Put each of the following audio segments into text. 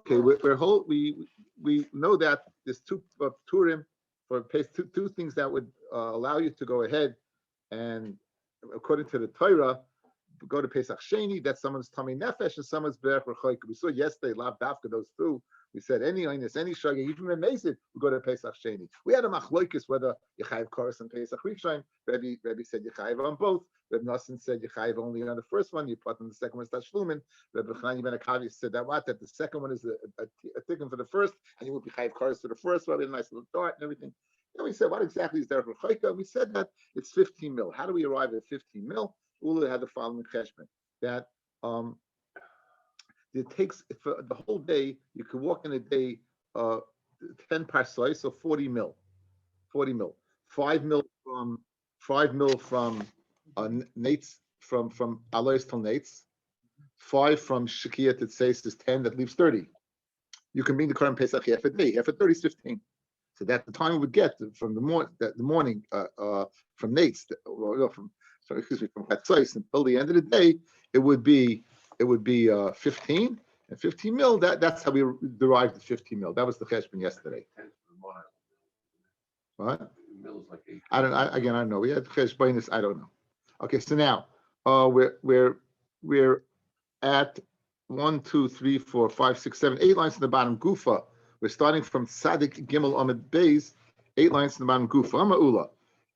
Okay, we know that there's two turim for two things that would allow you to go ahead and, according to the Torah, go to Pesach Sheni. That's someone's tummy nefesh and someone's berach rechoik. We saw yesterday lav dafka those two. We said any oinus, any shaggy, even amazing, we go to Pesach Sheni. We had a machloikis whether Yechayev Koros and Pesach Rishon. Rabbi said Yechayev on both. Rabbi Nassim said Yechayev only on the first one. You put on the second one is Tashlumin. Rabbi Chanani ben Akavi said that the second one is a tikkun for the first, and you would be Yechayev Koros for the first one. A nice little dart and everything. And we said, what exactly is derech rechoika? We said that it's 15 mil. How do we arrive at 15 mil? Ula had the following cheshbon that it takes for the whole day. You could walk in a day 10 parsai, so 40 mil. 5 mil from Nates from Alois till Nates. 5 from Shekia to Tzeis is 10. That leaves 30. You can bring the Korban Pesach half a day. Half a 30 is 15. So that the time we would get from the morning from Nates, from Chatzos until the end of the day, it would be 15 and 15 mil. That's how we derived the 15 mil. That was the cheshbon yesterday. What? I don't know. We had cheshbonis. I don't know. Okay, so now we're at 1, 2, 3, 4, 5, 6, 7, 8 lines in the bottom. Gufa. We're starting from Tzadik Gimel Amid Beis, 8 lines in the bottom. Gufa. Ama'ula.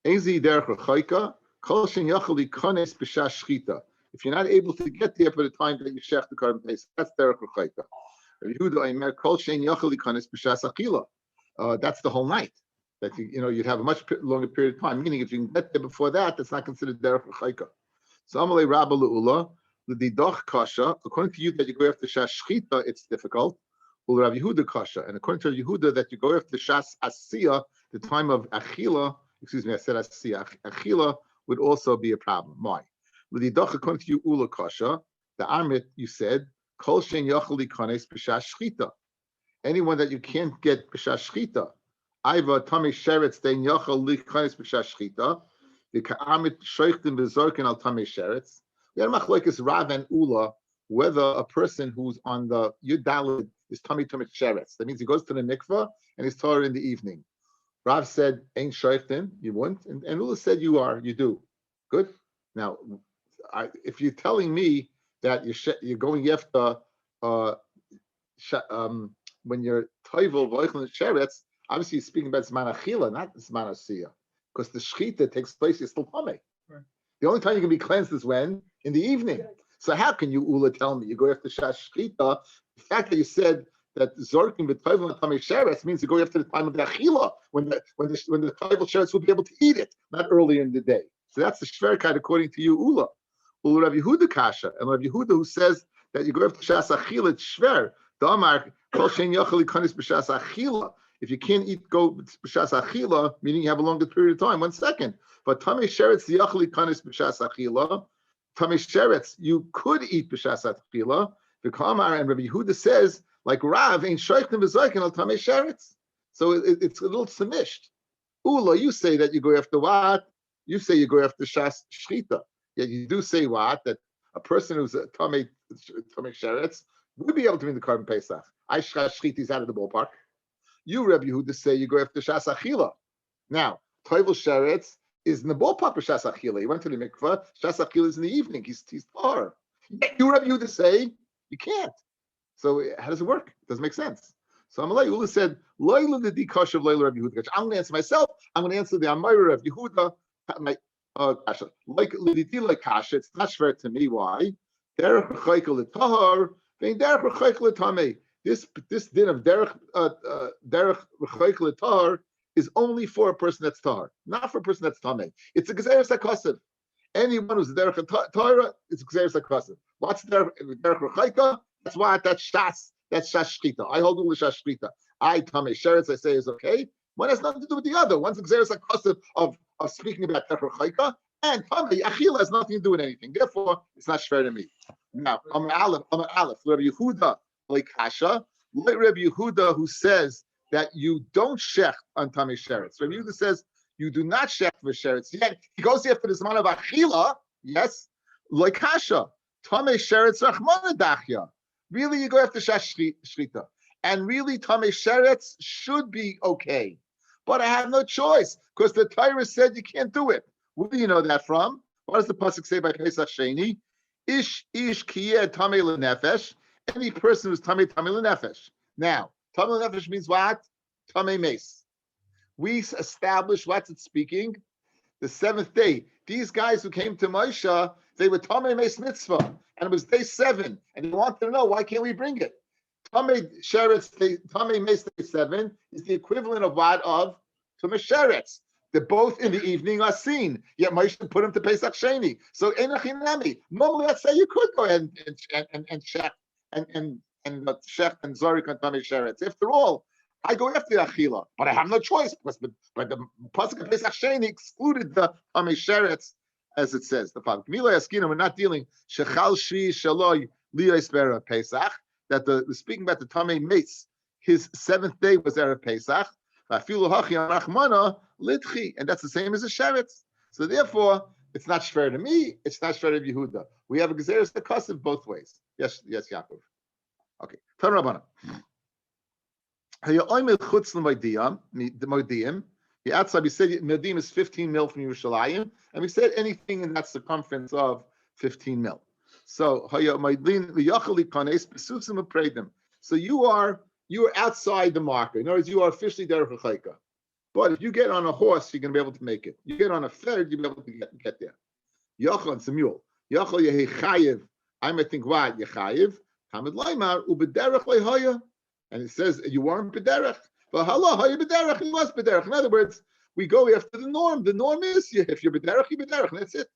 Ezi derech rechoika. Kol shen yachal likones b'shas shchita. If you're not able to get there by the time that you shech the Korban Pesach, that's derech rechoika. Yehuda Aimer Kol shen yachal likones b'shas achila. That's the whole night. That you'd have a much longer period of time. Meaning, if you can get there before that, that's not considered derech rechoika. So Amalei Rabba leula l'didoch kasha. According to you, that you go after shas shchita, it's difficult. Rav Yehuda kasha, and according to Yehuda, that you go after shas asiya, the time of achila. Excuse me, I said asiya. Achila would also be a problem. Why? L'didoch, according to you, ula kasha. The amit you said kol shein yachal likanes b'shas shchita. Anyone that you can't get b'shas shchita. Aiva tamei sheretz dein yachal likanes b'shas shchita. The ka'amit shoichtim bezorkin al tamei sheretz. We had machlokes Rav and Ula whether a person who's on the Yudalid is tummy sheretz. That means he goes to the mikvah and he's Torah in the evening. Rav said, ain't shoichtim, you wouldn't. And Ula said, you do. Good. Now, if you're telling me that you're going after when you're toivel v'oichlin sheretz, obviously you're speaking about zman achila, not zman asiyah, because the shechita takes place, you're still tummy. Right. The only time you can be cleansed is when? In the evening. So how can you, Ula, tell me you go after shas shechita? The fact that you said that zorking v'toivel tamei sheretz means you go after the time of the achila, when the toivel sheretz will be able to eat it, not earlier in the day. So that's the shverkeit according to you, Ula. Ula Rav Yehuda kasha, and Rav Yehuda who says that you go after shas achila, it's shver. Damar kol shein yachal likanes b'shas achila. If you can't eat go b'shas achila, meaning you have a longer period of time. 1 second. But tamei sheretz yachal likanes b'shas achila. Tamei sheretz you could eat b'shas achila. The Kamar and Rabbi Yehuda says like Rav ain't shoichtim v'zoikin al tamei sheretz. So it's a little samished. Ula, you say that you go after what? You say you go after shas shchita. Yet you do say what? That a person who's a tamei sheretz would be able to bring the Korban Pesach. I shas shchita is out of the ballpark. You, Rabbi Yehuda, say you go after shas achila. Now, toivel sheretz is in the ballpark of shas achila. He went to the mikvah. Shas achila is in the evening. He's tar. You, Rabbi Yehuda, say you can't. So how does it work? It doesn't make sense. So Amalei Ula said, "Loyla the dikash of Loyla Rabbi Yehuda." I'm going to answer myself. I'm going to answer the Amayra of Yehuda. My kasha, like liditi like kasha. It's not fair to me. Why? Derech rechoikel letahar, vein derech rechoikel letame. This din of derech rechoikel letahar is only for a person that's tahar, not for a person that's tamei. It's a gzeres hakasiv. Anyone who's derech tahara, it's a gzeres hakasiv. What's derech rechoika? That's why that's shas shchita. I hold all the shas shchita. I tamei sheretz I say is okay. One has nothing to do with the other. One's a gzeres hakasiv of speaking about derech rechoika, and tamei achila has nothing to do with anything. Therefore, it's not fair to me. Now, Amar Aleph, Rabbi Yehuda like Kasha, like Rabbi Yehuda who says that you don't shech on tamei sheretz. Rabbi Yehuda says you do not shech for sheretz. Yet he goes after the zman of achila. Yes, like Kasha, tamei sheretz rachmana dachya. Really, you go after shas shchita. And really, Tamei Sheretz should be okay. But I have no choice because the Torah said you can't do it. Where do you know that from? What does the pasuk say by Pesach Sheni? Ish kiyeh tamei lenefesh. Any person who's tamei lenefesh. Now, tamei lenefesh means what? Tamei mace. We established what's it speaking? The seventh day. These guys who came to Moshe, they were tamei mace mitzvah, and it was day 7, and they wanted to know why can't we bring it? Tamei sheretz, tamei mace day 7 is the equivalent of what of tamei sheretz. They're both in the evening are seen. Yet Moshe put them to Pesach Sheni. So enachinami. Normally, I'd say you could go ahead and check and check and zorik on tamei sheretz. After all, I go after the achila, but I have no choice because the pasuk of Pesach Sheni excluded the tamei sheretz, as it says. The fact Mila Yaskina, we're not dealing shechal shvi shaloi liyos be'erev Pesach. That the speaking about the tamei mace, his 7th day was erev Pesach. And that's the same as a sheretz. So therefore, it's not shver to me, it's not shver to Yehuda. We have a gezeres hakasiv both ways. Yes, Yaakov. Okay. Tan Rabbana. The outside, we said Modim is 15 mil from Yerushalayim, and we said anything in that circumference of 15 mil. So so you are outside the marker. In other words, you are officially derech l'chayka. But if you get on a horse, you're going to be able to make it. You get on a third, you'll be able to get there. Yochel, it's a mule. Yochel yehi chayiv. I might think, what? Yechayiv. Hamid laimar, ubederech lehoya. And it says, you weren't bederech. But hello, hoya bederech, he was bederech. In other words, we go after the norm. The norm is, if you're bederech, you're bederech, and that's it.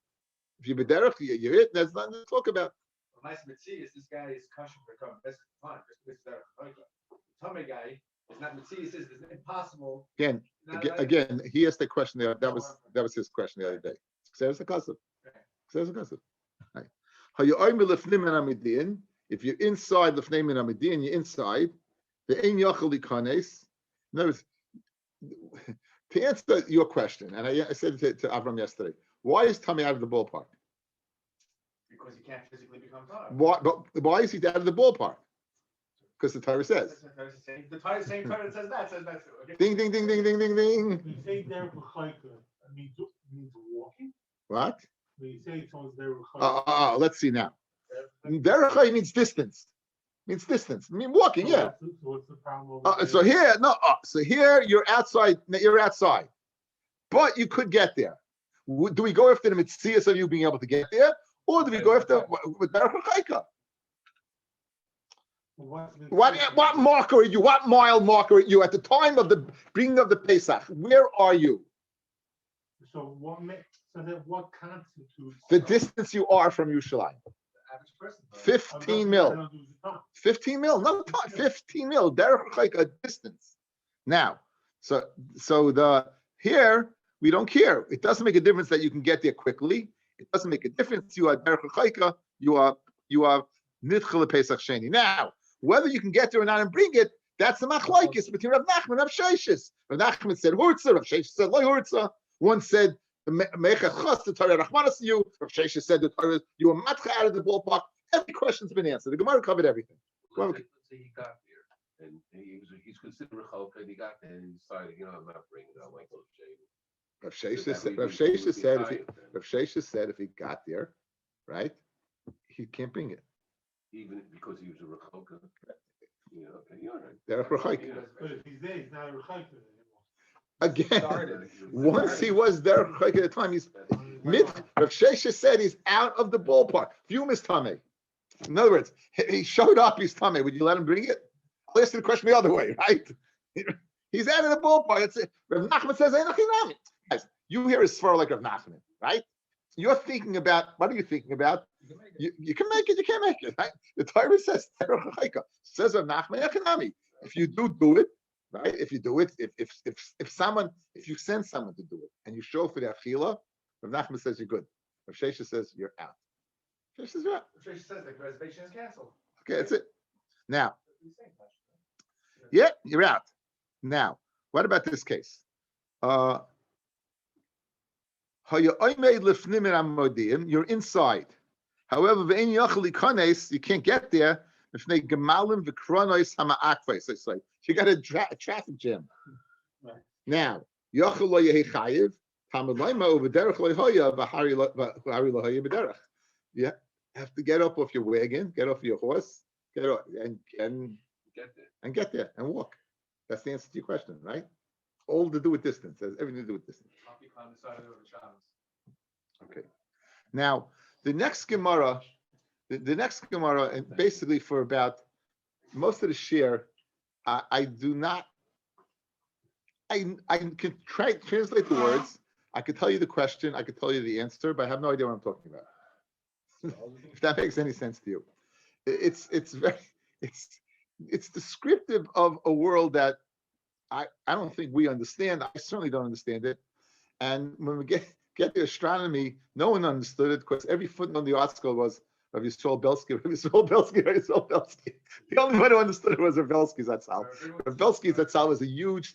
If you're bederech, you're it. That's nothing to talk about. Nice Mitzias, this guy is kosher for come best fine, just Tomei guy is not Mitzias, it's impossible. Again, he asked the question there. That was his question the other day. Says the kassav. Right. If you're inside the fnei min amidin, you're inside. The ein yachal likanes. In other words, to answer your question, and I said to Avram yesterday, why is Tommy out of the ballpark? Because he can't physically become Torah. Why is he out of the ballpark? Because the Torah says. The Torah same Torah says that. Okay. Ding, ding, ding, ding, ding, ding, ding. When you say derech l'chayka, means walking? What? When you say someone's derech l'chayka. Let's see now. Derech means distance. I mean walking, yeah. So what's the problem? So here you're outside. You're outside, but you could get there. Do we go after the mitzias of you being able to get there, or do we go after with derech l'chayka? What marker are you? What mile marker are you at the time of the bringing of the Pesach? Where are you? So what constitutes the distance you are from Yerushalayim? 15 mil. 15 mil. No time. 15 mil. Derech a distance. Now, so the here we don't care. It doesn't make a difference that you can get there quickly. It doesn't make a difference. You are derech you are nidchel Pesach Sheni. Now, whether you can get there or not and bring it, that's the machlokes between Rav Nachman and Rav Sheshes. Rav Nachman said hurtza. Rav Sheshes said lo hurtza. One said the Torah Rachmanas you. Rav Sheshes said the Torah you were matcha out of the ballpark. Every question's been answered. The Gemara covered everything. Let's say he got there and he's considered Rechalka and he got there and he decided, I'm not bringing it. I like those shaving. Rav Sheshes said if he got there, right, he can't bring it. Even because he was a Rechalka. Derech Rechaika. But if he's there, he's not a Rechaika anymore. Again, once he was there at the time, he's mid. Rav Sheshes said he's out of the ballpark. View is Tamei. In other words, he showed up. He's Tamei. Would you let him bring it? I'll ask you the question the other way, right? He's out of the ballpark. It's Rav Nachman says, guys, you hear a svara like Rav Nachman, right? You're thinking about, what are you thinking about? You can make it, you can't make it, right? The Torah says, says Rav Nachman, if you do it, right? If you do it, if you send someone to do it and you show for the achila, Rav Nachman says you're good. Rav Sheshes says you're out. Rav Sheshes says you're out. Rav Sheshes says the reservation is canceled. Okay, that's it. Now, yeah, you're out. Now, what about this case? You're inside. However, you can't get there Mifnei gemalim v'kronois hama'akvais. It's like you got a traffic jam. Right. Now, yochel lo yehi chayiv, tamid loima u'v'derech lo yehoya v'hari lo yehoya b'derech. You have to get up off your wagon, get off your horse, get off, and get there and walk. That's the answer to your question, right? All to do with distance. Has everything to do with distance. Okay. Now, the next Gemara, and basically for about most of the share, I do not. I can try translate the words. I could tell you the question. I could tell you the answer, but I have no idea what I'm talking about. If that makes any sense to you, it's descriptive of a world that I don't think we understand. I certainly don't understand it. And when we get to astronomy, no one understood it because every footnote on the article was Rabbi Yisrael Belsky, Rabbi Yisrael Belsky, Rabbi Yisrael Belsky. The only one who understood it was Rabbi Belsky Zatzal. Rabbi Belsky Zatzal was a huge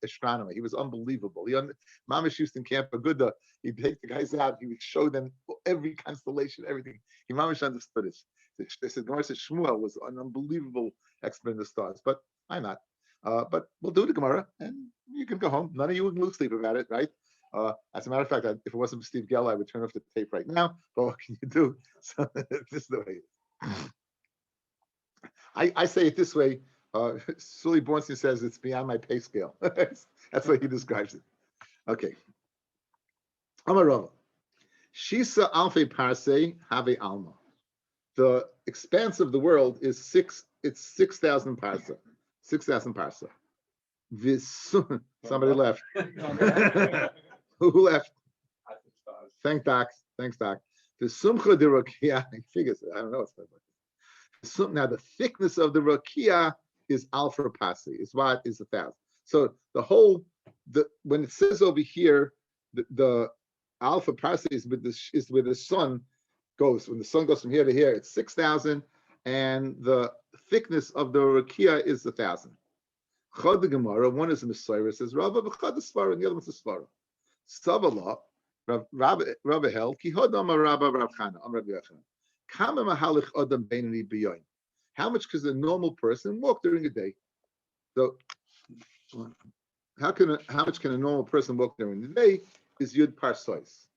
astronomer. He was unbelievable. Mamish used in Camp Aguda, he'd take the guys out, he would show them every constellation, everything. He Mamish understood it. They said, Gemara said Shmuel was an unbelievable expert in the stars, but I'm not. But we'll do the Gemara, and you can go home. None of you can lose sleep about it, right? As a matter of fact, if it wasn't for Steve Geller, I would turn off the tape right now. But what can you do? So this is the way it is. I say it this way. Sully Bornstein says it's beyond my pay scale. That's the way he describes it. Okay. Amar Rava. Shisa alfei parsei have alma. The expanse of the world is 6,000 parsa. 6,000 parsa. Somebody left. Who left? Thanks, Doc. The sumcha de rakia, figures. I don't know what's that. Now the thickness of the rakia is alpha pasi. Is what is 1,000. So when it says over here the alpha pasi is where the sun goes. When the sun goes from here to here, it's 6,000, and the thickness of the rakia is 1,000. Chod the Gemara, one is a Messiah, says Rabbi, but Chod the Svara, and the other one's a Svara. Savala, Rabbi held, Ki Hodam Rabbi Rav Chana, Rabbi Yochanan. Kama Mahalich Adam Beinani Biyoin. How much can a normal person walk during a day? So, how much can a normal person walk during the day? Is Yud Parsois.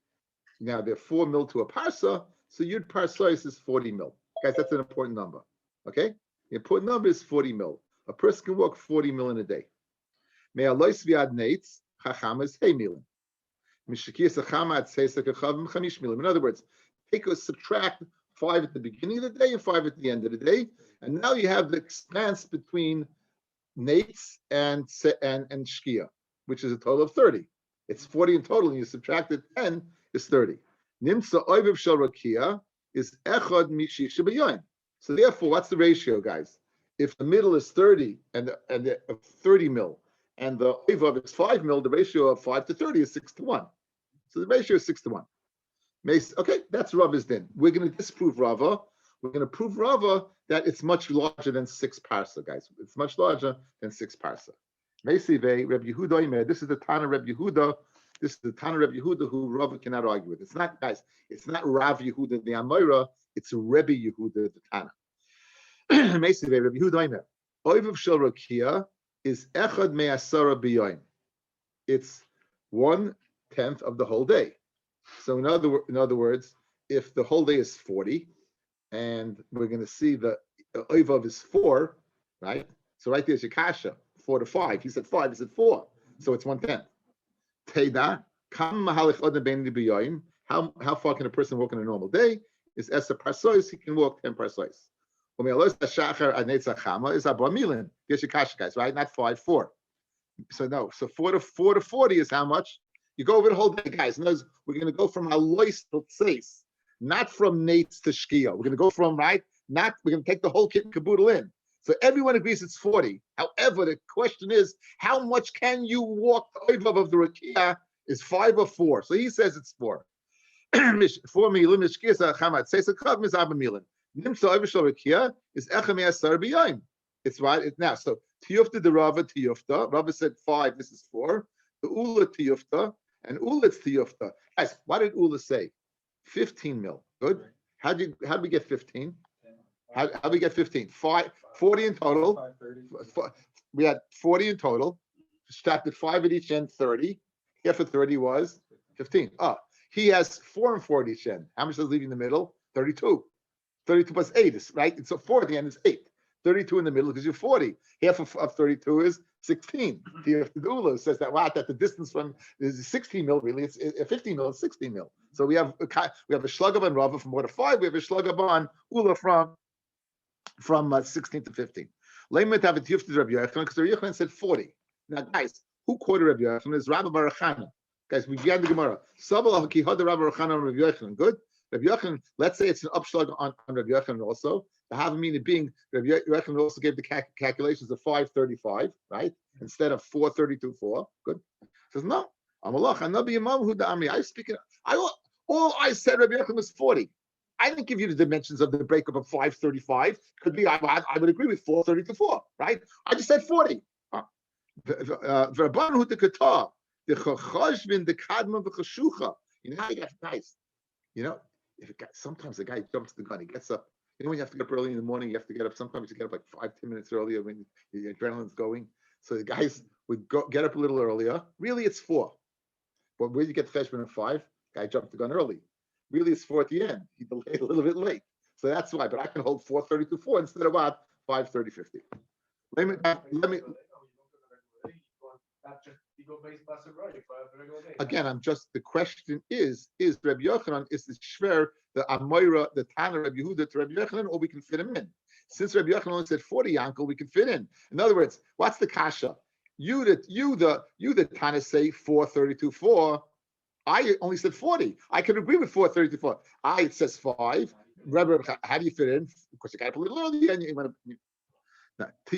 Now there are 4 mil to a parsa, so Yud Parsois is 40 mil. Guys, that's an important number. Okay, the important number is 40 mil. A person can walk 40 mil in a day. In other words, subtract 5 at the beginning of the day and 5 at the end of the day, and now you have the expanse between nates and shkia, which is a total of 30. It's 40 in total, and you subtract it 10 is 30. Nimsa oiviv shel rakia is echad mishisha b'yoin. So therefore, what's the ratio, guys? If the middle is 30 and the 30 mil, and the oivav is 5 mil, the ratio of 5 to 30 is 6 to 1. So the ratio is 6 to 1. Okay, that's Rava's din. We're going to disprove Rava. We're going to prove Rava that it's much larger than 6 parsa, guys. It's much larger than 6 parsa. Meisive, Reb Yehuda, this is the Tana Reb Yehuda. This is the Tana Reb Yehuda who Rava cannot argue with. It's not, guys, it's not Rav Yehuda the Amoira, it's Rebbe Yehuda the Tana. Meisive, Reb Yehuda, Oivav Shel Rakia is Echad Me'asara B'yoim. It's 1/10 of the whole day. So in other words, if the whole day is 40, and we're going to see the Oivav is 4, right? So right there's your kasha, 4 to 5. He said 5, he said 4. So it's 1/10. Teida, kam mahalich odem bein b'yoyim. How far can a person walk in a normal day? Is esa parsois, he can walk 10 parsois. Umealos hashachar adnetza chama is abba milin. There's your kasha, guys, right? Not 5, 4. So no, so 4 to 40 is how much? You go over the whole day, guys. We're going to go from alois to tzeis, not from nates to shkia. We're going to go from, right? We're going to take the whole kit and caboodle in. So everyone agrees it's 40. However, the question is, how much can you walk the oivav of the rakia? Is 5 or 4? So he says it's 4. 4 milim shkia chamat tzeis akav mis abba milin. Nimsa oivav shel rakia is echem yasar b'yayim. It's right now. So tiyufta de Rava tiyufta. Rava said 5. This is 4. The ula tiyufta. And Ulat's tiyufta. Guys, what did Ula say? 15 mil. Good. How did we get 15? How we get 15? 40 in total. 5:30. We had 40 in total. Subtracted 5 at each end, 30. Half of 30 was 15. He has 4 and 4 at each end. How much is leaving the middle? 32. 32 plus 8 is right. So 4 at the end is 8. 32 in the middle gives you 40. Half of 32 is 16. The Ula says that that the distance from is 16 mil. Really, it's 15 mil. It's 16 mil. So we have a Shlugab and Rava from 1 to 5. We have a Shlugab on Ula from 16 to 15. Laymet have a tiyuf to Rabbi Yochanan because Rabbi Yochanan said 40. Now, guys, who quoted Rabbi Yochanan is Rabbi Barachana. Guys, we began the Gemara. Sabal kihad Rabbi Barachana Rabbi Yochanan. Good. Rabbi Yochanan. Let's say it's an upshlag on Rabbi Yochanan also. The have meaning being Rabbi Yochanan also gave the calculations of 535, right, instead of 432.4. Good. Says no. Amalach anabi imam hu da'amri. I speak. All I said Rabbi Yochanan was 40. I didn't give you the dimensions of the breakup of 535. Could be I would agree with 432.4, right? I just said 40. Verban hu dekata the chachashvin the kadma v'chashucha. You know how you got nice. You know, sometimes the guy jumps the gun. He gets up. You know when you have to get up early in the morning, you have to get up. Sometimes you get up like 5-10 minutes earlier when your adrenaline's going. So the guys would get up a little earlier. Really, it's 4. But where you get the freshman at 5, guy jumped the gun early. Really, it's 4 at the end. He delayed a little bit late. So that's why. But I can hold 432.4 instead of what? 530.50. Let me. Again, the question is Rabbi Yochanan, is the Shver, the Amoira, the Tana Rabbi Yehuda to Rabbi Yochanan, or we can fit him in? Since Rabbi Yochanan only said 40 Yankel, we can fit in. In other words, what's the kasha? You the Tana say 432.4. I only said 40. I can agree with 432.4. It says 5. Rabbi, how do you fit in? Of course, you got to put a little earlier. And you want to.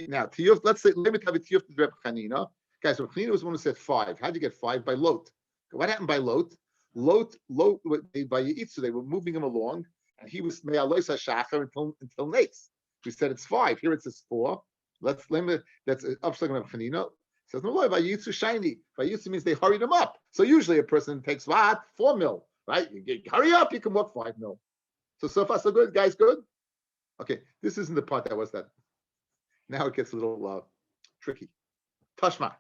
Now, Tiyuf, let's say, let me have a Tiyuf to Rabbi Chanina. Guys, Rabbi Chanina was the one who said 5. How'd you get 5? By Lot. What happened by Lot? Lot, by Yitzu, they were moving him along, and he was Me'alois HaShachar until Nates. We said it's 5. Here it says 4. That's upshlag of Chanina. Says no, by Yitzu shiny. By Yitzu means they hurried him up. So usually a person takes 4 mil, right? You hurry up, you can walk 5 mil. So far so good, guys. Good. Okay, this isn't the part that was that. Now it gets a little tricky. Tashma.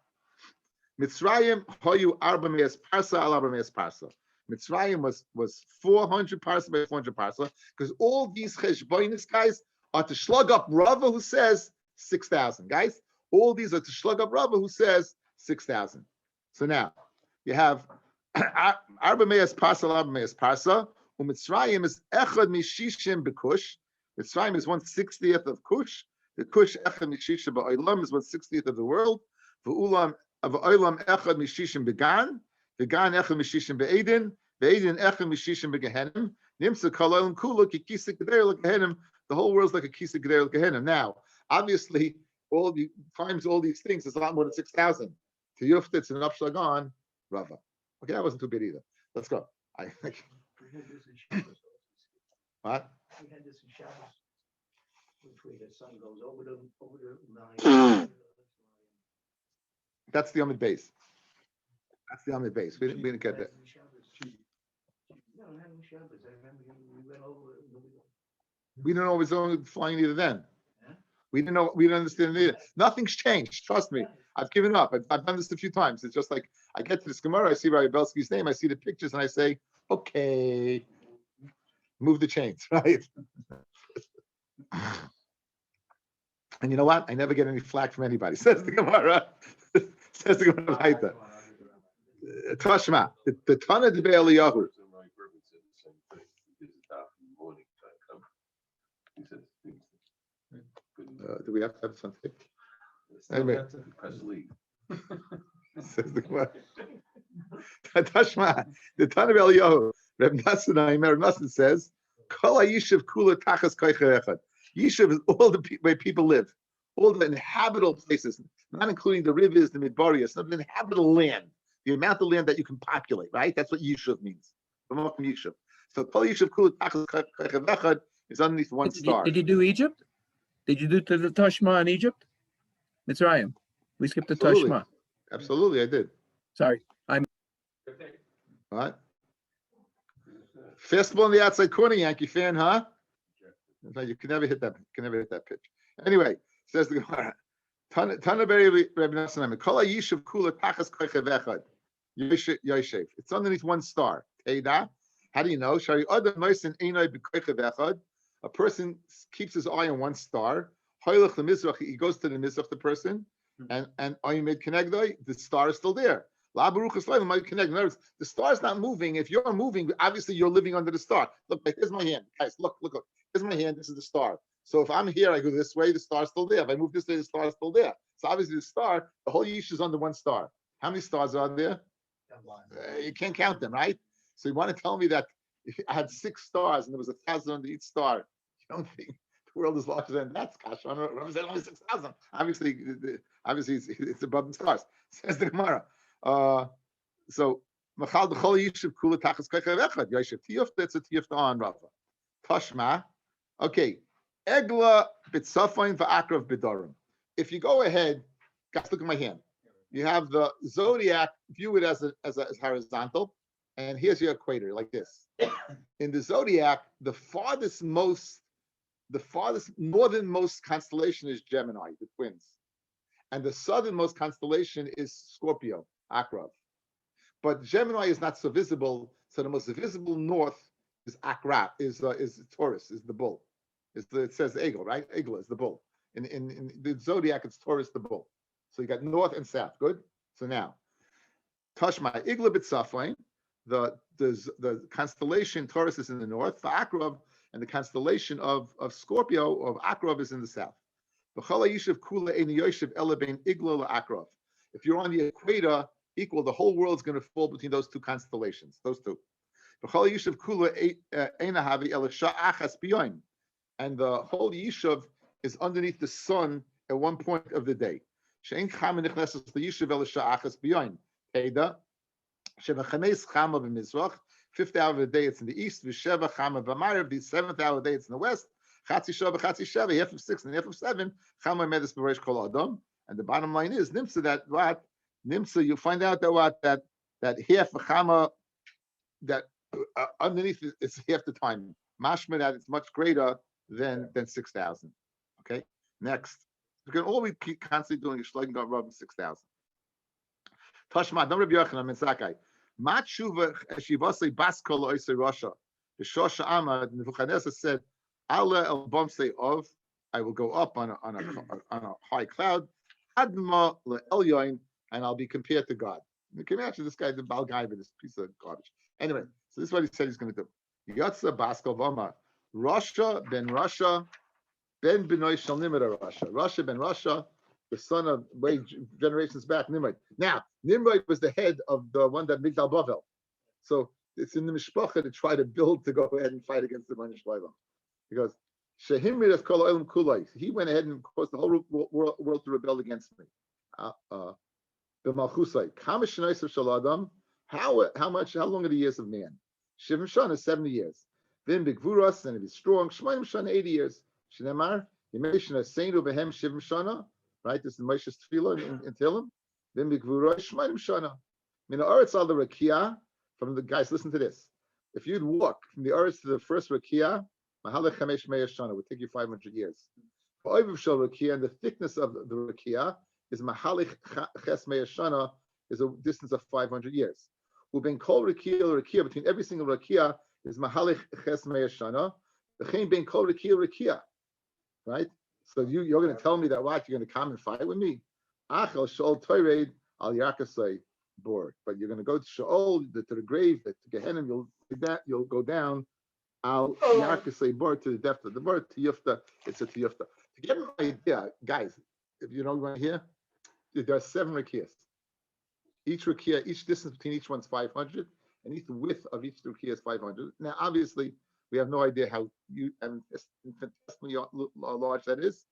Mitzrayim hoyu arba me'es parsa al arba me'es parsa. Mitzrayim was 400 parsa by 400 parsa because all these cheshbonis guys are to slug up Rava who says 6,000 guys. All these are to slug up Rabbi who says 6,000. So now you have Arba Me'as Parsa, Arba Me'as Parsa. Mitzrayim is Echad Mishishim Bekush. Mitzrayim is 1/60th of Kush. The Kush Echad Mishishim Ba'olam is 1/60th of the world. V'ulam of Olam Echad Mishishim Began. Began Echad Mishishim Be'edin. Be'edin Echad Mishishim Begehenim. Nimsa Kalolim Kula Kikisa Geder Legehenim. The whole world's like a Kisa Geder Legehenim. Now, obviously, all these things is a lot more than 6,000. To Yuftitz and Upshlag on Rava. Okay, that wasn't too bad either. Let's go. What? We had this in Shabbos, which way the sun goes over the line. That's the Amid base. That's the Amid base. We didn't get that. No, not in Shabbos. I remember we went over it. We didn't know it was only flying either then. We didn't know. We didn't understand it either. Nothing's changed. Trust me. I've given up. I've done this a few times. It's just like I get to this Gemara, I see Rabbi Belsky's name, I see the pictures, and I say, okay, move the chains, right? And you know what? I never get any flack from anybody. Says the Gemara. Says the Gemara like that. Tashma, the Tana de Be'eliyahu. Do we have to have something? Anyway, says the Gemara. Tashma, the Tana of Eliyahu, Reb Nassan says, Kol Yishuv Kula Tachas Koicha Echad. Yishuv is all the where people live, all the inhabitable places, not including the rivers, the midbarias, not the inhabitable land, the amount of land that you can populate, right? That's what Yishuv means. Yishuv. So Kol Yishuv Kula Tachas Koicha Echad is underneath one star. Did you do Egypt? Did you do the Tashma in Egypt? Mitzrayim. We skipped the Tashma. Absolutely, I did. Sorry. What? Fastball on the outside corner, Yankee fan, huh? In fact, you can never hit that. You can never hit that pitch. Anyway, says the Gemara. Tana Beri Rabbi Nassim. Kol Yishuv Kula Tachas Koichev Echad. Yoshev. It's underneath one star. Teda. How do you know? Shari Adam Noisin Einoi B'Koichev Echad. A person keeps his eye on one star. Hoylech the Mizrach. He goes to the Mizrach, the person, and Oyimid Kenegdoi. The star is still there. La Baruch Hashem might connect. In other words, the star is not moving. If you're moving, obviously you're living under the star. Look, here's my hand, guys. Look. Here's my hand. This is the star. So if I'm here, I go this way, the star's still there. If I move this way, the star's still there. So obviously the star, the whole Yish is under one star. How many stars are there? You can't count them, right? So you want to tell me that if I had 6 stars and there was 1,000 under each star, you don't think the world is larger than that? Gosh, I don't know. Only 6,000. Obviously, it's above the stars. Says the Gemara. So Machal B'chol Yishuv Kula Tachas Koichev Echad Yoshev Tiyufta. It's a Tiyufta on Rava. Tashma. Okay. Egla B'tzafayin V'akrav B'darim. If you go ahead, guys, look at my hand. You have the zodiac. View it as horizontal, and here's your equator, like this. In the zodiac, the farthest northernmost constellation is Gemini, the twins, and the southernmost constellation is Scorpio, Akrav. But Gemini is not so visible, so the most visible north is Akrav, is Taurus, is the bull. It says Eagle, right? Eagle is the bull. In the zodiac, it's Taurus, the bull. So you got north and south. Good. So now, Tashma Igla B'Tzafon, the constellation Taurus is in the north. For Akrav, and the constellation of Scorpio of Akrav is in the south. If you're on the equator, equal, the whole world's going to fall between those two constellations. Those two. And the whole Yishuv is underneath the sun at one point of the day. Fifth hour of the day, it's in the east. The 7th hour of the day, it's in the west. Half of 6 and half of 7. And the bottom line is Nimsa that what Nimsa. You find out that what that half of Chama that underneath is half the time. Mashma that it's much greater than 6,000. Okay, next. We can always keep constantly doing Shloim got Rav 6,000. Tashma, don't Rabbi Yochanan Mitzakai. Matshuva Shivasei Baskol Oisei Rasha. The Shosha Amad Nebuchadnezzar said, "Allah el Bomsei of, I will go up on a high cloud, Adma le Elyoin, and I'll be compared to God." You can imagine this guy, the Baal guy, with this piece of garbage. Anyway, so this is what he said he's going to do. Yotza Baskol Vama, Rasha ben Rasha. Ben Benoy Shal Nimrod Rasha. Rasha ben Rasha, the son of way generations back, Nimrod. Now, Nimrod was the head of the one that Migdal Bavel. So it's in the Mishpacha to try to build to go ahead and fight against the Bnei Shloim. He goes, Shehimrid Kol Olam Kulai. He went ahead and caused the whole world to rebel against me. B'malchusai. Kama Shnais of Shaladam. How long are the years of man? Shivim Shana is 70 years. Then Bigvuras, and if he's strong, Shemaim Shana 80 years. Shnemar, Yemeshna Seinu Behem Shivim Shana, right? This is Moshe's Tefillah in Tehillim. Then Bigvurah Shemaim Shana. Mina Aretz al the Rakia. From the guys, listen to this. If you'd walk from the Aretz to the first Rakia, Mahalech Chamesh Meir Shana would take you 500 years. For Oiviv Shal Rakia, and the thickness of the Rakia is Mahalech Ches Meir Shana, is a distance of 500 years. Uben Kol Rakia, between every single Rakia is Mahalech Ches Meir Shana. The Chaim Ben Kol Rakia. Right? So you're going to tell me that what? You're going to come and fight with me? Achel Shaol Toired al Yakasei Bor. But you're going to go to Shaol, to the grave, to Gehenna, you'll go down al Yakasei Bor, to the depth of the Bor, to Yufta. It's a Tiyufta. To get an idea, guys, if you know what I hear, there are 7 Rakiyas. Each Rakiya, each distance between each one's 500, and each width of each Rakiya is 500. Now, obviously, we have no idea how infinitesimally large that is.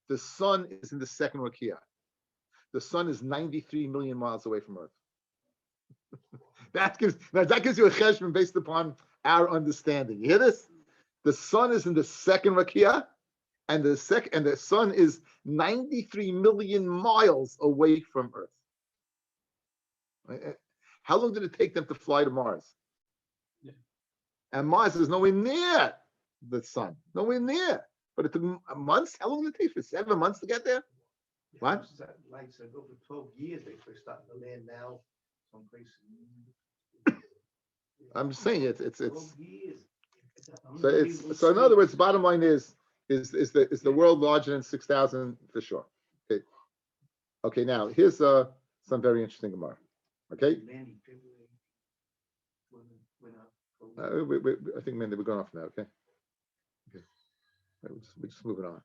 The sun is in the second Rakiya. The sun is 93 million miles away from Earth. that gives you a cheshbon based upon our understanding. You hear this? The sun is in the second Rakiya, and the sun is 93 million miles away from Earth. How long did it take them to fly to Mars? And Mars is nowhere near the sun. Nowhere near. But it took months. How long did it take? For 7 months to get there? What? Like I said, over 12 years, they first started to land now, someplace. I'm just saying it's 12 years. so in other words, bottom line is the world larger than 6,000 for sure. Okay, now here's some very interesting Gemara. Okay, I think man, we're going off now. Okay, we're just moving on.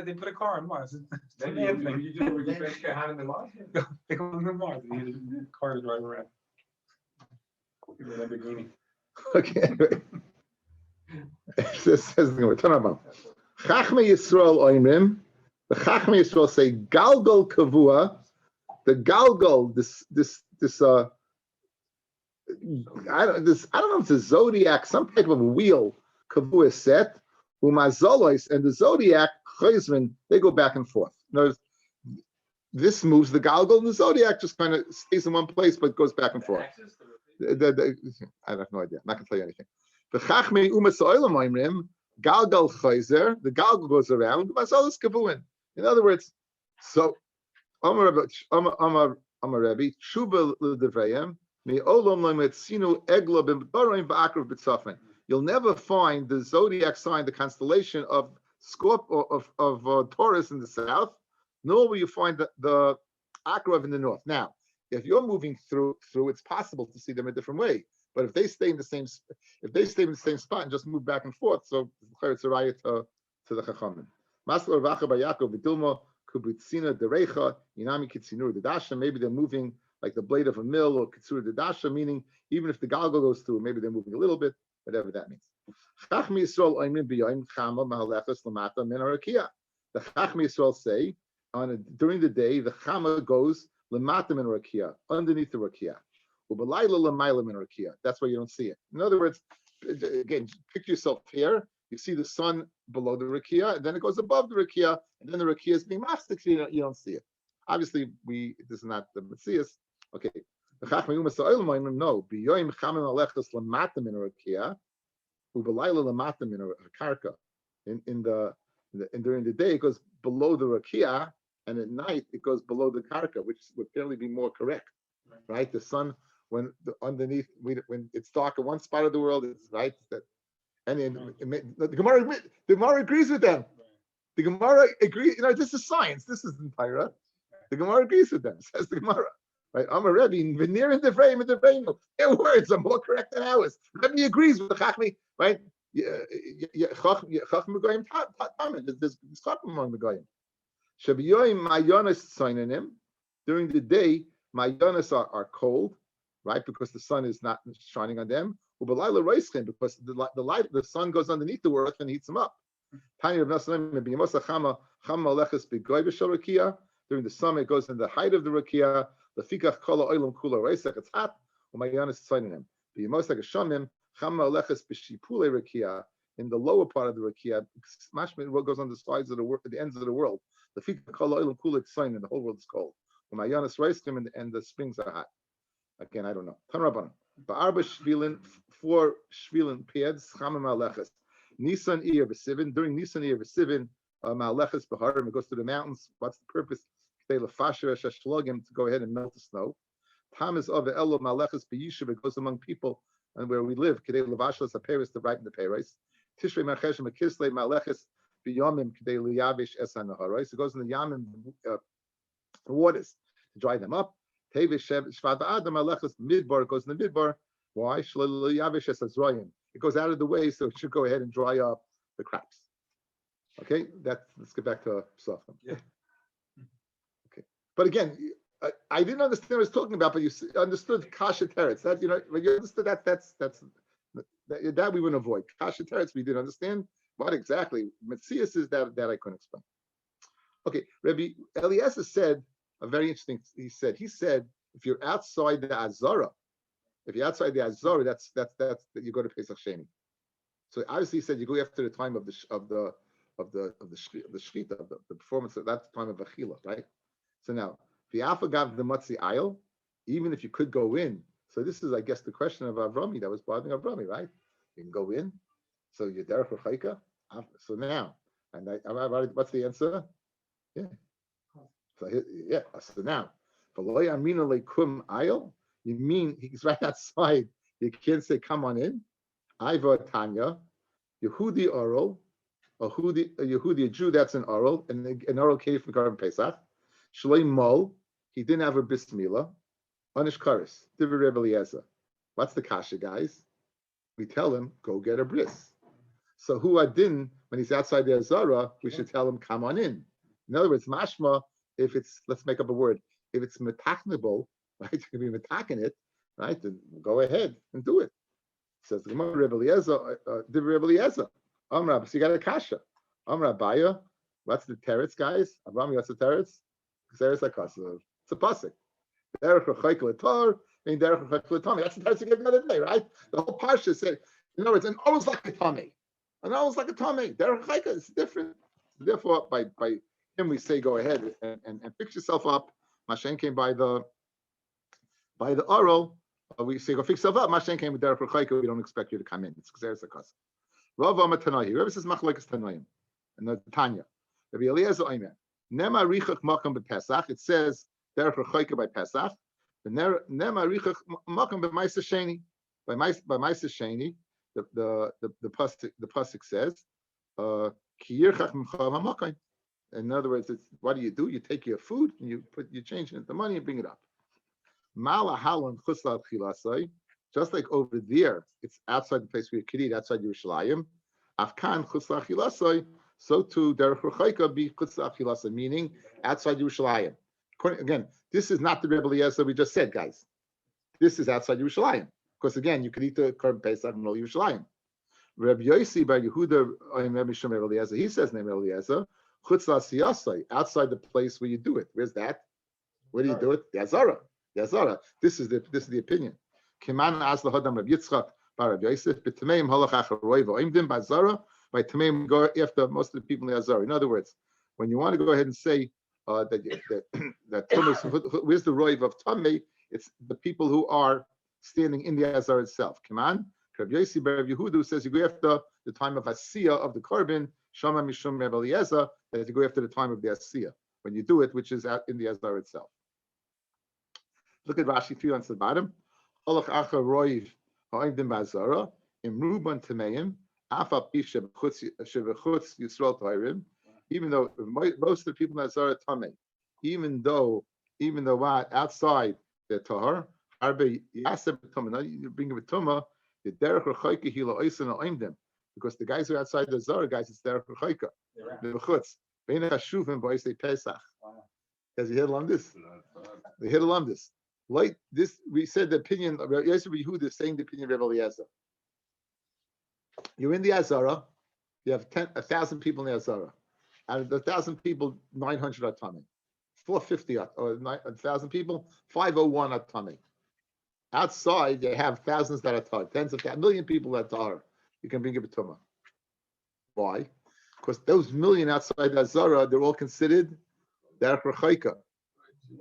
They put a car on Mars. It's a Maybe man thing. you do a refresh your hand in the Mars. They go on Mars. And the car to drive around. Give me a Lamborghini. Okay, anyway. This says the Tanabam. Chachmei Yisrael oimrim. The Chachmei Yisrael say galgal kavua. The galgal, this I don't know if it's a zodiac, some type of wheel kavua is set. Umazolois and the zodiac chayzrin, they go back and forth. Notice, this moves the galgal, and the zodiac just kind of stays in one place but goes back and forth. I have no idea. I'm not going to tell you anything. The Chachmei Umas Oilam Oimrim, Galgal Chayzer, the Galgal goes around, Mazalas Kavuin. In other words, so Amar Rabbi, Shuba L'Devrayim, Mi Olam L'Metzinu Egla B'Dorim Ba'akrav B'Tzafin. You'll never find the zodiac sign, the constellation of Taurus in the south, nor will you find the Akrav in the north. Now, if you're moving through, it's possible to see them a different way. But if they stay in the same spot and just move back and forth, so it's a raya to the Chachamim. Maslo Racha Bayakov Vidilma Kubutzina Derecha Inami Kitzinur Dedasha. Maybe they're moving like the blade of a mill or Kitsur Dedasha, meaning even if the galgal goes through, maybe they're moving a little bit, whatever that means. Chachmi Yisrael Oimim B'Yoim Chama Mahalechas Lamata Min Arakia. The Chachmi Yisrael say during the day the Chama goes Lamata Min Arakia, underneath the Rakia. That's why you don't see it. In other words, again, picture yourself here. You see the sun below the rakia, and then it goes above the rakia, and then the rakia is being mafsik, so you don't see it. Obviously, this is not the Metzias. Okay. No. Biyoim chamim alechas lamata min rakia, ubelayla lamata min karka. During the day, it goes below the rakia, and at night it goes below the karka, which would fairly be more correct, right? The sun. When it's dark in one spot of the world, it's right that, and the Gemara agrees with them. The Gemara agrees. This is science. This isn't Torah. The Gemara agrees with them. Says the Gemara, right? I'm a Rebbe. Veneer in the frame. Their words are more correct than ours. Rebbe agrees with the Chachmi, right? Chachmi goyim tamen. There's Chachmi among the goyim. Shabiyoyim mayonis tzainanim. During the day, mayonis are cold. Right, because the sun is not shining on them. Because the sun goes underneath the earth and heats them up. During the summer, it goes in the height of the rakia. The fikach kol oilam kula reisach. It's hot. Umayanis tzaynim. In the lower part of the rakia, what goes on the sides of the world, the ends of the world. The fikach kol oilam kula tzaynim. The whole world is cold. Umayanis reisachim, and the springs are hot. Again, I don't know. Tanrabanan. Ba'arba shvilin, 4 shvilin pairs, chamim ma'alechas. Nisan Iyar v'sivin. During Nisan Iyar v'sivin, ma'alechas b'harim. It goes to the mountains. What's the purpose? To go ahead and melt the snow. Tamis of elo ma'alechas b'yishuv. It goes among people and where we live. Kedei levashlas haperis, to ripen the peris. Tishrei ma'chesh ma'kislei ma'alechas b'yomim kedei liyavish esan naharos. It goes in the yamim waters to dry them up. Midbar goes in the midbar. Why? It goes out of the way, so it should go ahead and dry up the crops. Okay, let's get back to Pesachim. Yeah. Okay, but again, I didn't understand what I was talking about, but you understood kasha teretz. That when you understood that we wouldn't avoid kasha teretz. We didn't understand what exactly Metzias is that I couldn't explain. Okay, Rabbi Eliezer said. A very interesting. He said if you're outside the Azara, that's you go to Pesach Sheni. So obviously he said you go after the time of the shechita, the performance at that time of Achila, right? So now the Alpha got the Matzi Ayil, even if you could go in. So this is, I guess, the question of Avrami that was bothering Avrami, right? You can go in, so you're derech rechaika. So now, and what's the answer? Yeah. So yeah. So now, you mean he's right outside? You can't say, "Come on in." Iva Tanya, Yehudi oral, a Yehudi, a Jew that's an oral, and an oral came from Karban Pesach. Shloi Mol, he didn't have a bismillah. Anish Karis, Divrei Rebbe Eliezer. What's the kasha, guys? We tell him, go get a bris. So who adin, when he's outside the Azara, we should tell him, come on in. In other words, mashma, if it's, let's make up a word, if it's metaknable, right, you can be metaking it, right, then go ahead and do it. Says the Gemara, Rebbe Eliezer, Divrei Rebbe Eliezer. Amra, so you got a kasha. Amra Baya, what's the teretz, guys? Avrami, what's the teretz? Teretz HaKasav. It's a pasuk. Derech Rechaika L'Tor, and Derech Rechaika L'Tami. That's the teretz you gave the other day, right? The whole parsha said, in other words, an always like a tummy. An always like a tummy. Derech Rechaika is different. Therefore, by him, we say, go ahead and fix yourself up. Mashen came by the oral. We say, go fix yourself up. Mashen came with Derech Rechaika. We don't expect you to come in. It's Xeris HaKasav. Rav Amar Tanahi. Rabbi says Machlekes Tanaim. And the Tanya. Rabbi Eliezer Omer. Nema Richach Makam BePesach. It says Derech Rechaika by Pesach. Nema Richach Makam BeMaisa Sheni. By Maisa Sheni, the pasuk says Ki Yirchach Mincha HaMakam. In other words, it's what do? You take your food and you change it into money and bring it up. Mala Halon Chusla Chilasai. Just like over there, it's outside the place where you could eat, outside Yerushalayim. Afkan Chusla Chilasai. So too, Derech Rechaika be Chusla Chilasai, meaning outside Yerushalayim. Again, this is not the Rebbe Eliezer we just said, guys. This is outside Yerushalayim. Because again, you could eat the Korban Pesach in Yerushalayim. Rabbi Yossi bar Yehuda, Rebbe Eliezer, he says, name Eliezer, Chutz Siyasai, outside the place where you do it. Where's that? Where do you do it? The Azara. The Azara. This is the opinion. Kiman as the Hodam Rabbi Yitzchak bar Rabbi Yosef, b'tameim halach acharoi v'oimdim b'Azara, by tameim go after most of the people in the Azara. In other words, when you want to go ahead and say that where's the roiv of Tamei? It's the people who are standing in the Azar itself. Come on. Rabbi Yossi bar Yehuda says you go after the time of Asiyah of the Korban, Shama Mishum Rebbe Eliezer, that you go after the time of the Asiyah, when you do it, which is out in the Azar itself. Look at Rashi 3 on the bottom. Olach Acha Roiv Ha'imdim Ba'Azara, Imruban Tameim, Afa Pisha Shevechutz Yisrael Tairim, even though most of the people in Azara Tamei, even though what outside the Tahar, Arbe Yaseb Tumah, you bring a Tumah, the Derech Rechaika Hila Oisen Oimdim, because the guys who are outside the Zara guys, it's Derech Rechaika. The Bechutz. Bein HaShuvim B'Oisei Pesach. Has he heard along this? They heard along this. Like this, we said the opinion of Yosef Yehuda is saying the opinion of Rebbe Eliezer. You're in the Azara, you have 1,000 people in the Azara. Out of the 1,000 people, 900 are Tamei. 450 or 1,000 people, 501 are Tamei. Outside, you have thousands that are tar, tens of thousands, 1 million people that are. You can bring a betuma. Why? Because those million outside the Zara, they're all considered derech rechaika,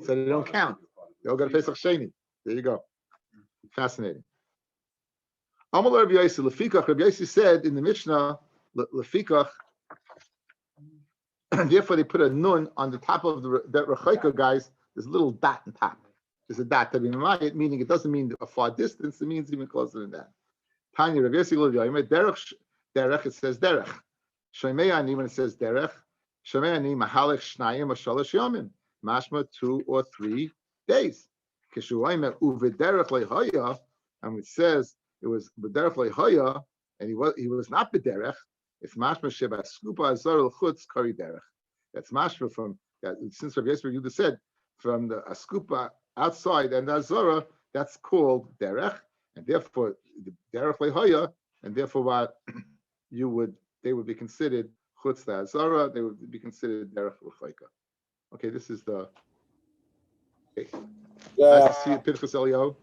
so they don't count. They all got to Pesach Sheni. There you go. Fascinating. Amal Rabbi Yossi lefikach. Rabbi Yossi said in the Mishnah, lefikach. Therefore, they put a nun on the top of that rechaika, guys. There's a little dot on top. There's a dot to be mayit, meaning it doesn't mean a far distance. It means even closer than that. Tanya Rabbi Yossi derech, derech. It says derech. Shemeyani when it says derech. Shemeyani mahalech shnayim or shalosh yomim. Mashma 2 or 3 days. Kishuayim uvederech lehoya, and it says it was bederech lehoya, and he was not bederech. It's mashma sheba skupa azar l'chutz kari derech. That's mashma from that. Since Rabbi Yosef Yehuda said from the askupa outside and the azara, that's called derech, and therefore the derech lehoya, and therefore what they would be considered chutz the azara. They would be considered derech l'chayka. Okay, this is the. Okay. Nice to see you, Pinchas Elio.